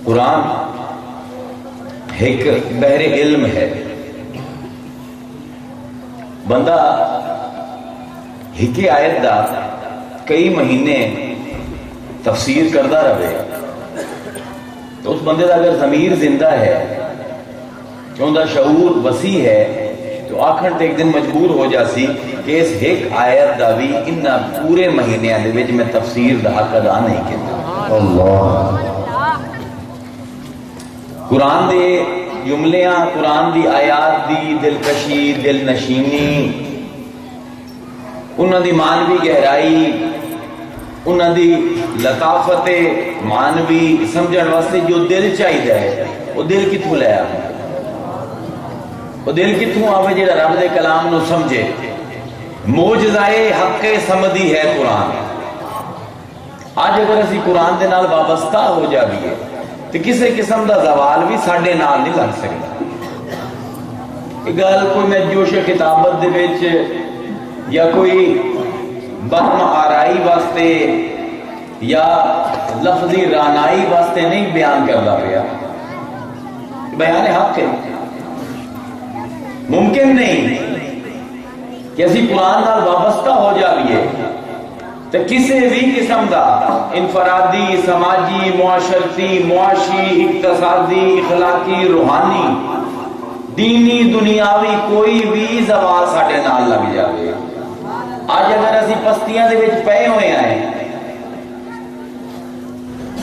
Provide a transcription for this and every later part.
قرآن ایک بحر علم ہے. بندہ ایک آیت دا کئی مہینے تفسیر کرتا رہے تو اس بندے دا اگر ضمیر زندہ ہے کہ ان دا شعور وسیع ہے تو آخر تے ایک دن مجبور ہو جاسی کہ اس ایک آیت دا بھی انہا پورے مہینے دے وچ میں تفسیر دا حق ادا نہیں کیتا. اللہ قرآن دے جملیاں، قرآن دی آیات دی دلکشی، دل نشینی، انہاں دی معنوی گہرائی، انہاں دی لطافت معنوی سمجھن واسطے جو دل چاہیے ہے وہ دل کتوں لے آئے، وہ دل کتوں آوے جڑا رب دے کلام نو سمجھے. معجزائے حق سمدی ہے قرآن. آج اگر اسی قرآن دے نال وابستہ ہو جائیے تو کسی قسم دا زوال بھی ساڈے نال نہیں لگ سکتا. یہ گل کوئی میں جوش کتابت دے وچ یا کوئی بطن آرائی واسطے یا لفظی رانائی واسطے نہیں بیان کرتا پیا. بیان حق ہے. ممکن نہیں کہ اسی قرآن نال وابستہ ہو جائیے تو کسی بھی قسم دا انفرادی، سماجی، معاشرتی، معاشی، اقتصادی، اخلاقی، روحانی، دینی، دنیاوی کوئی بھی زوال ساڈے نال لگ جائے. آج اگر اسی پستیاں دے وچ پئے ہوئے ہیں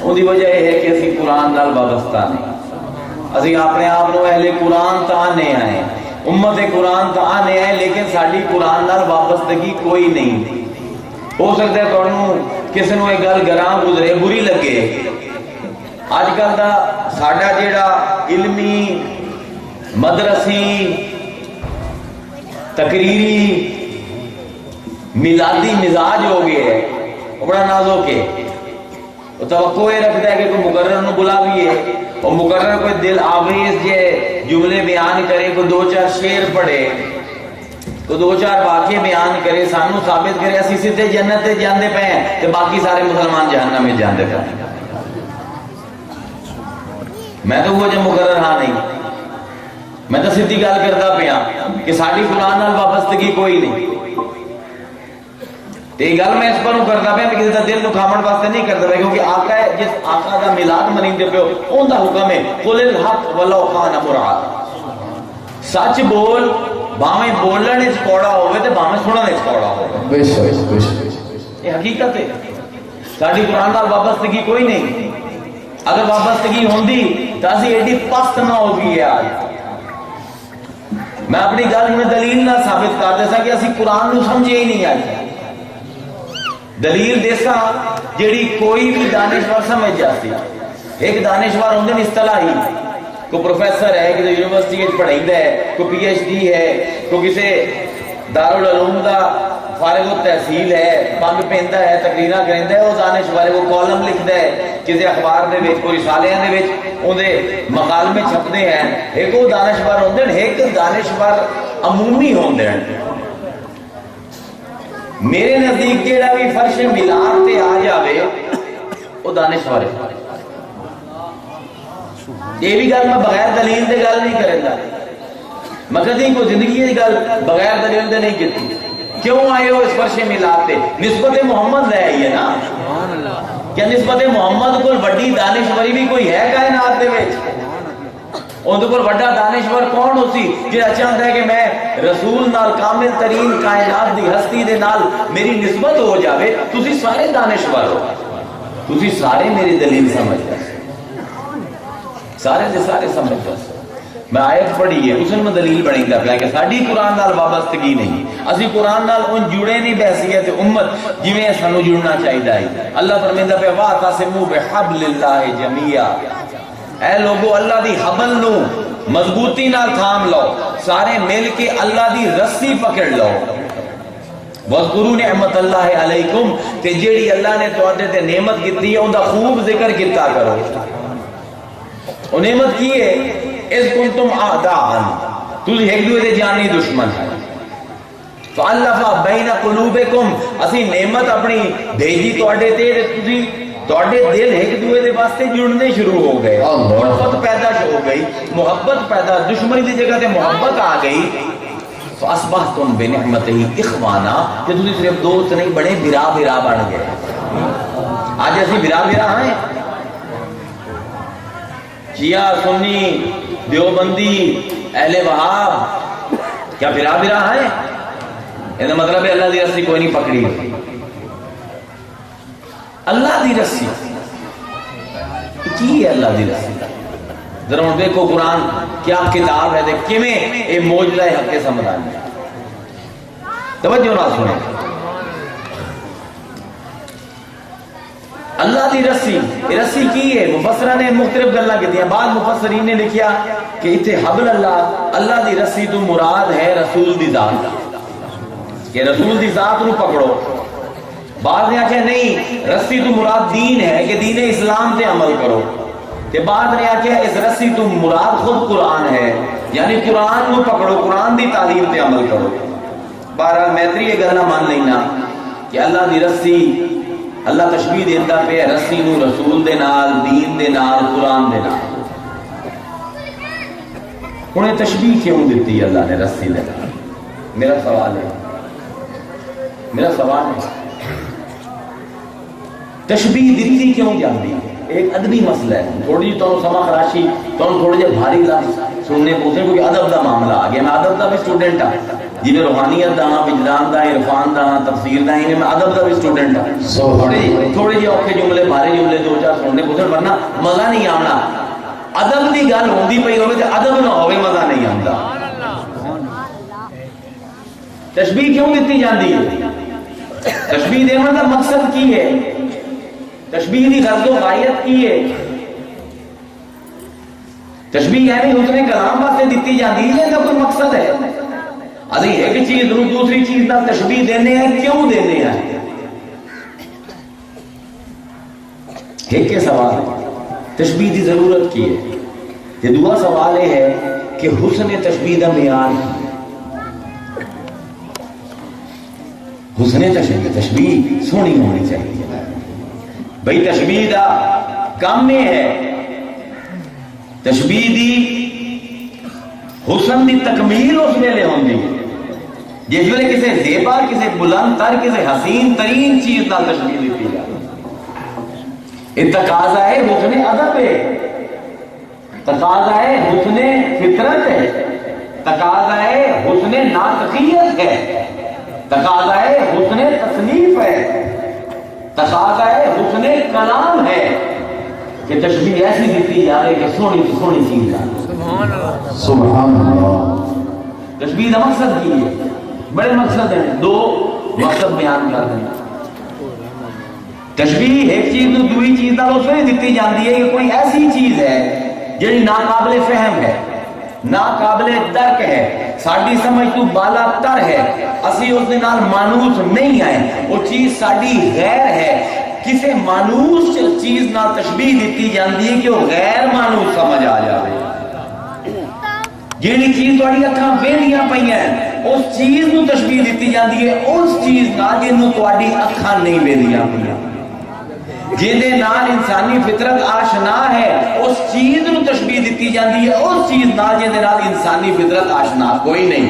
ان دی وجہ یہ ہے کہ اسی قرآن نال وابستہ نہیں. اسی اپنے آپ نو اہل قرآن تانے آئے، امت قرآن تانے آئے، لیکن ساڈی قرآن نال وابستگی کوئی نہیں. ہو سکتا ہے تانوں کسی نو ایک گل گراں گزرے بری لگے. اج کل دا ساڈا جیڑا علمی، مدرسی، تقریری، میلادی مزاج ہو گیا ہے، وہ بڑا نازک ہے. وہ توقع یہ رکھتا ہے کہ کوئی مقرر نو بلاویے اور مقرر کوئی دل آویز جے جملے بیان کرے، کوئی دو چار شعر پڑھے، تو دو چار واقعے بیان کرے، سانو ثابت کرے اسی سیدھے جنت تے جاندے پے ہیں تے باقی سارے مسلمان جہنم میں جاندے پے ہیں. میں تو وہ جو مقرر ہاں نہیں، میں تو سیدھی گل کردا پیا کہ ساڈی قرآن نال وابستگی کوئی نہیں. تے گل میں اس پر کردا پیا کہ کسی دا دل دکھاون واسطے نہیں کردا پیا، کیونکہ آقا ہے جس آقا دا میلاد منیندے پیو اون دا حکم ہے قل الحق ولو کان مراد. سچ بول، باویں بولن وچ کوڑا ہوے تے باویں سنن وچ کوڑا ہوے. بے شک یہ حقیقت ہے. ساڈی قرآن نال وابستگی کوئی نہیں. اگر وابستگی ہوندی تے اسی ایڈی پست نہ ہو گئی ہے. آج میں اپنی گل میں دلیل نہ ثابت کر دے سا کہ اسی قرآن نو سمجھے ہی نہیں. آج دلیل دیسا جیڑی کوئی بھی دانشور سمجھ جاتی. ایک دانشور ہوندے نے اصطلاحی، کوئی پروفیسر ہے، کسی یونیورسٹی میں پڑھائیدا ہے، کوئی پی ایچ ڈی ہے، کوئی کسی دارالعلوم دا فارغ التحصیل ہے، پنگ پیندا ہے، تقریراں کریندا ہے، وہ دانشور ہے، وہ کالم لکھدا ہے کسی اخبار دے وچ، کوئی رسالیاں دے وچ اون دے مقالمے چھپدے ہیں. ایک وہ دانشور ہوندے نے، ایک دانشور عمومی ہوندے ہیں. میرے نزدیک جیڑا بھی فرش میلاد تے آ جاوے وہ دانشور ہے. یہ بھی گل میں بغیر دلیل دے گل نہیں کرندا. میں کدی کوئی زندگی دی گل بغیر دلیل دے نہیں کیتی. کیوں آئے ہو اس فرش میلاد تے؟ نسبت محمد لے آئی ہے نا. کیا نسبت محمد کو بڑی دانشوری بھی کوئی ہے کائنات دے وچ؟ اندر پر بڑا دانشور کون ہو سی جہاں چاہتا ہے کہ میں رسول نال کامل ترین کائنات دی ہستی دے نال میری نسبت ہو جاوے؟ تسی سارے دانشور ہو، تسی سارے میری دلیل سمجھ جا، سارے دے سارے سمجھ جا. میں آیت پڑھی ہے اس میں دلیل بنی دا پیا کہ ساڈی قرآن نال وابستگی نہیں. اسی قرآن نال ان جڑے نہیں بحثیت امت جویں سانو جڑنا چاہیدا ہے. اللہ فرمیندا پیا واعتصموا بحبل اللہ جمیعا، اے لوگو اللہ دی حبل نو مضبوطی نال تھام لو، سارے مل کے اللہ دی رسی پکڑ لو. وَاذْكُرُوا نِعْمَتَ اللَّهِ عَلَيْكُمْ، تے جیڑی اللہ نے تواڈے تے نعمت کیتی ہے اوندا خوب ذکر کیتا کرو. وہ نعمت کی ہے اِذْ كُنْتُمْ أَعْدَاءً، تُجھ ایک دوسرے دے جانی دشمن ہے. فَأَلَّفَ بَيْنَ قُلُوبِكُمْ، اسی نعمت اپنی بھیجی تواڈے تے تسی تواڈے دل ایک دوسرے دے واسطے جڑنے شروع ہو گئے، الفت پیدا ہو گئی، محبت پیدا، دشمنی دی جگہ تے محبت آ گئی، فاصبحتم بنعمتہ اخوانا، کہ تسی صرف دوست نہیں بڑے بھرا بھرا بن گئے۔ آج اسی بھرا بھرا ہیں، شیعہ سنی دیوبندی اہل وہاب، کیا بھرا بھرا ہیں؟ یہ مطلب ہے اللہ دی رسی کوئی نہیں پکڑی۔ اللہ دی رسی کی ہے؟ اللہ دی رسی ذرا ہوں دیکھو قرآن کیا کتاب ہے، دیکھ کیویں اے معجزہ حق کے سمجھان ہے، توجہ نہ سنیں۔ اللہ دی رسی، رسی کی ہے؟ مفسرہ نے مختلف گلاں کیتیاں، بعض مفسرین نے لکھیا کہ ایتھے حبل اللہ دی رسی تو مراد ہے رسول دی ذات، کہ رسول دی ذات نو پکڑو۔ بعض نے آخیا نہیں، رسی تو مراد دین ہے کہ دین اسلام تے عمل کرو، تے بعض نے آخیا اس رسی تو مراد خود قرآن ہے، یعنی قرآن نو پکڑو، قرآن دی تعلیم تے عمل کرو۔ بہرحال میں تری یہ گلنا مان لینا کہ اللہ دی رسی، اللہ تشبیہ دیندا پہ رسی نو رسول دے نال، دین دے نال، قرآن دے نال۔ انہیں تشبیہ کیوں دیتی اللہ نے رسی دے نال؟ میرا سوال ہے، تشبیہ دیتی کیوں جاندی؟ ایک ادبی مسئلہ ہے، تھوڑی جی تو سما خراشی، تو تھوڑے جے بھاری لفظ سننے پوچھیں کیونکہ ادب دا معاملہ آ گیا۔ میں ادب دا بھی اسٹوڈنٹ ہاں، جی میں روحانیت دا ہاں، وجدان دا، عرفان دا، تفسیر دا، میں ادب دا بھی اسٹوڈنٹ ہاں۔ تھوڑے جے اوکھے جملے، بھاری جملے دو چار سننے پوچھیں، ورنہ مزہ نہیں آنا۔ ادب دی گل ہوندی پئی ہوے تے ادب نہ ہوے مزہ نہیں آندا۔ تشبیہ کیوں دیتی جاندی ہے؟ تشبیہ دینے کا مقصد کی ہے؟ تشبیہ دی غرض و غایت کی ہے؟ تشبیہ یعنی حسن کلام واسطے دیتی جاندی ہے یا کوئی مقصد ہے؟ اسی ایک چیز دوسری چیز نال تشبیہ دینے ہیں، کیوں دینے ہیں؟ ایک کے سوال ہے تشبیہ دی ضرورت کی ہے، یہ دوسرا سوال یہ ہے کہ حسن تشبیہ دا معیار، حسن تشبیہ سونی ہونی چاہیے۔ بھئی تشبیہ دا کام میں ہے، تشبیہ دی حسن دی تکمیل اس ویلے ہوندی جس ویلے کسی زیبا، کسی بلند تر، کسی حسین ترین چیز نال تشبیہ دیتی جائے۔ یہ تقاضا ہے حسن ادب ہے، تقاضا ہے حسن فطرت ہے، تقاضا ہے حسن ناطقیت ہے، تقاضا ہے حسن تصنیف ہے، تقاضا ہے حسن کلام ہے کہ تشبیہ ایسی دیتی جا رہی کہ سونی تو سونی چیز ہے۔ سبحان اللہ۔ تشبیہ کا مقصد کی ہے؟ بڑے مقصد ہیں، دو مقصد بیان کر دیں۔ تشبیہ ایک چیز نو دوئی چیز نال اس ویلے دیتی جاندی ہے کہ کوئی ایسی چیز ہے جڑی ناقابل فہم ہے، ناقابل درک ہے، ساڈی سمجھ تو بالا تر ہے، اسی اس دے نال مانوس نہیں آئے، وہ چیز ساڈی غیر ہے۔ کسی مانوس چیز نال تشبیہ دیتی جاندی ہے کہ وہ غیر مانوس سمجھ آ جائے۔ جیڑی چیز تواڈی اکھاں ویندیاں پئیاں اس چیز نو تشبیہ دیتی جاندی ہے اس چیز نال جنوں تواڈی اکھاں نہیں ویندیاں پئیاں، جیندے نال انسانی فطرت آشنا ہے اس چیز نو تشبیہ دیتی جاندی ہے اس چیز نال جیندے نال انسانی فطرت آشنا کوئی نہیں،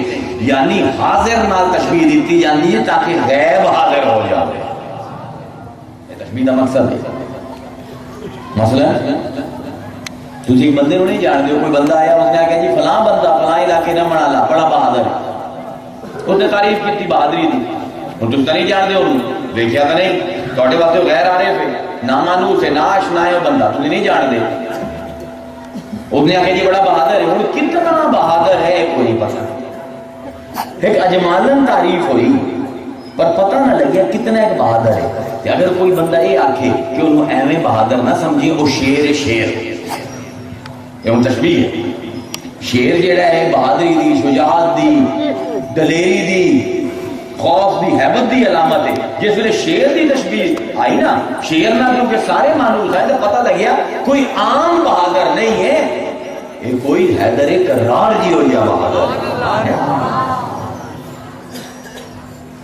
یعنی حاضر نال تشبیہ دیتی جاندی ہے تاکہ غیب حاضر ہو جائے۔ یہ تشبیہ کا مقصد ہے۔ مثلا تسی بندے نو نہیں جانتے ہو، کوئی بندہ آیا اس نے آ جی فلاں بندہ فلاں علاقے نہ بنا لا بڑا بہادر ہے، اس نے تعریف کی بہادری دی، اور تم تو نہیں جانتے ہو، دیکھا تو نہیں، تھوڑے واسطے غیر آ رہے تھے، نہ مانوس ہے، نہ آشنا ہے وہ بندہ، تم نہیں جانتے۔ اس نے آخیا جی بڑا بہادر ہے، وہ کتنا بہادر ہے کوئی نہیں پتا، ایک اجمالن تعریف ہوئی پر پتہ نہ لگیا کتنا ایک بہادر ہے۔ اگر کوئی بندہ یہ آکھے کہ انہوں ایویں بہادر نہ سمجھے، وہ شیر ہے، شیر یہ تشبیہ ہے۔ شیر جیڑا ہے بہادری دی، شجاعت دی، دلیری دی، خوف دی، ہیبت دی علامت ہے۔ جس ویلے شیر دی تشبیہ آئی نا، شیر نہ کیونکہ سارے مانوس ہیں تو پتہ لگیا کوئی عام بہادر نہیں ہے، یہ کوئی حیدر کرار جی ہو یا بہادر۔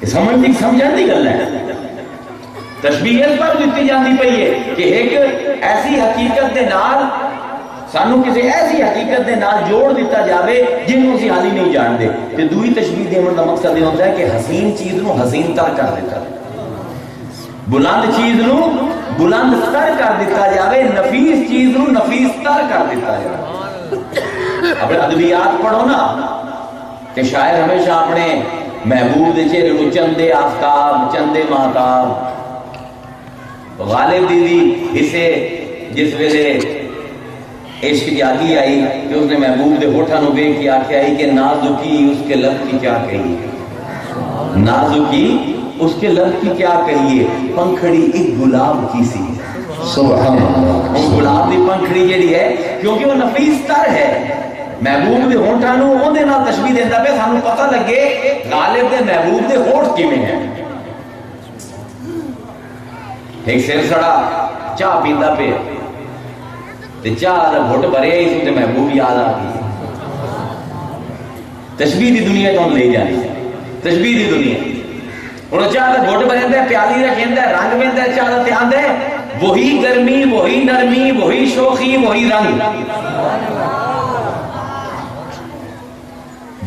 یہ سمجھنے کی سمجھنے کی گل ہے۔ تشبیہ اس پر دیتی جاندی پئی ہے کہ ایک ایسی حقیقت دے نال سانو کسی ایسی حقیقت دے نال جوڑ دیتا جاوے جنوں اسی حالی نہیں جان دے. تے دوئی تشبیہ دیون دا مقصد یہ ہوتا ہے کہ حسین چیز نو حسین تر کر دیتا ہے, بلند چیز نو بلند تر کر دیتا جاوے, نفیس چیز نو نفیس تر کر دیتا جاوے. اپنے ادبیات پڑھو نا کہ شاعر ہمیشہ اپنے محبوب دے چہرے نو چندے آفتاب چندے مہتاب. غالب دیدی اسے جس ویلے عشق کی آگی آئی کہ اس نے محبوب دے ہوٹھا نو بے کی آکھے آئی کہ نازکی اس کے لب کی کیا کہیے, نازکی اس کے لب کی کیا کہیے, پنکھڑی ایک گلاب کی سی. سبحان اللہ. وہ گلاب دی پنکھڑی جیڑی ہے کیونکہ وہ نفیس تر ہے. محبوب دے ہونٹاں نو اون دے نال تشبیہ دیندا پیا سانو پتہ لگے غالب دے محبوب دے ہونٹ کیویں ہیں. ایک سر سڑا چاہ پیندا پہ تے چاہ دا گھٹ بھرے اس تے محبوب یاد آ گئی. تشبیہ دی دنیا تو لے جانی, تشبیہ دی دنیا. ہن چاہ دا گھٹ بھریندا ہے, پیالی رکھیندا ہے, رنگ ویندا ہے, چاہ دا تے آندا ہے وہی گرمی وہی نرمی وہی شوخی وہی رنگ,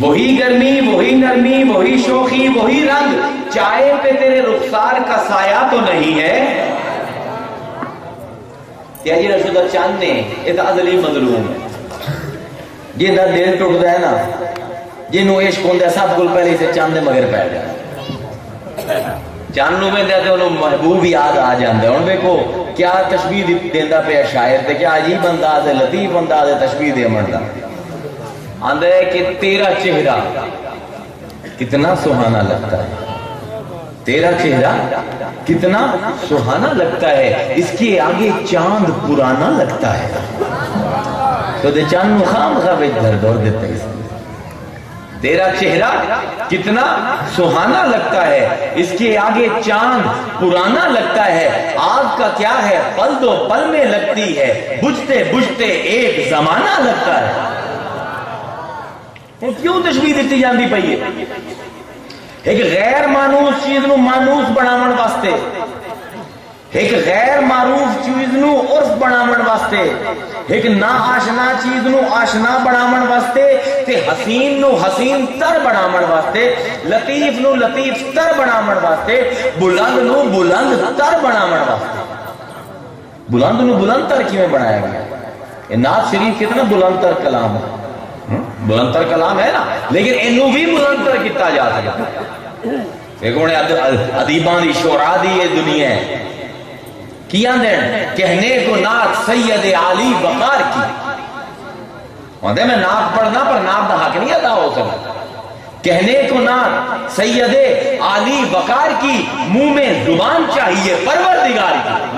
وہی گرمی وہی نرمی وہی شوخی وہی رنگ, چائے پہ تیرے رخسار کا سایہ تو نہیں ہے. تیاجی رشد چاند نے یہ تو ازلی مظلوم ہے, جنہاں دل ٹوٹدا ہے نا, جنہوں عشق ہوندا ہے سب کول پہلے سے چاند دے مگر پے جائے. چاند نو ویندا تے انہوں محبوب یاد آ جاندا ہے. ہن دیکھو کیا تشبیہ دیندا پیا شاعر تے کیا عجیب انداز ہے, لطیف انداز ہے تشبیہ دیون دا. آندا ہے کہ تیرا چہرہ کتنا سہانا لگتا ہے, تیرا چہرہ کتنا سہانا لگتا ہے, اس کے آگے چاند پرانا لگتا ہے. تو دے چاند خام خواہ دھر دور دیتا ہے. تیرا چہرہ کتنا سہانا لگتا ہے, اس کے آگے چاند پرانا لگتا ہے. آگ کا کیا ہے پل دو پل میں لگتی ہے, بجھتے بجھتے ایک زمانہ لگتا ہے. کیوں تشبیہ دیتی جاندی پئی ہے؟ ایک غیر مانوس چیز نو مانوس بناون واسطے, ایک غیر معروف چیز نو عرف بناون واسطے, ایک نا آشنا چیز نو آشنا بناون واسطے, تے حسین نو حسین تر بناون واسطے, لطیف نو لطیف تر بناون واسطے, بلند نو بلند تر بناون واسطے. بلند نو بلند تر کیویں بنایا گیا؟ یہ نعت شریف کتنا بلند تر کلام ہے, بلند تر کلام ہے نا, لیکن انہوں بھی بلند تر کیتا جا سکتا ہے. دیکھو ادیبان دی شعراء دی یہ دنیا ہے. کیا دین کہنے کو نعت سید علی وقار کی, ہوندے میں نعت پڑھنا پر نعت دا حق نہیں ادا ہو سکتا. کہنے کو نعت سید علی وقار کی, منہ میں زبان چاہیے پروردگار کی.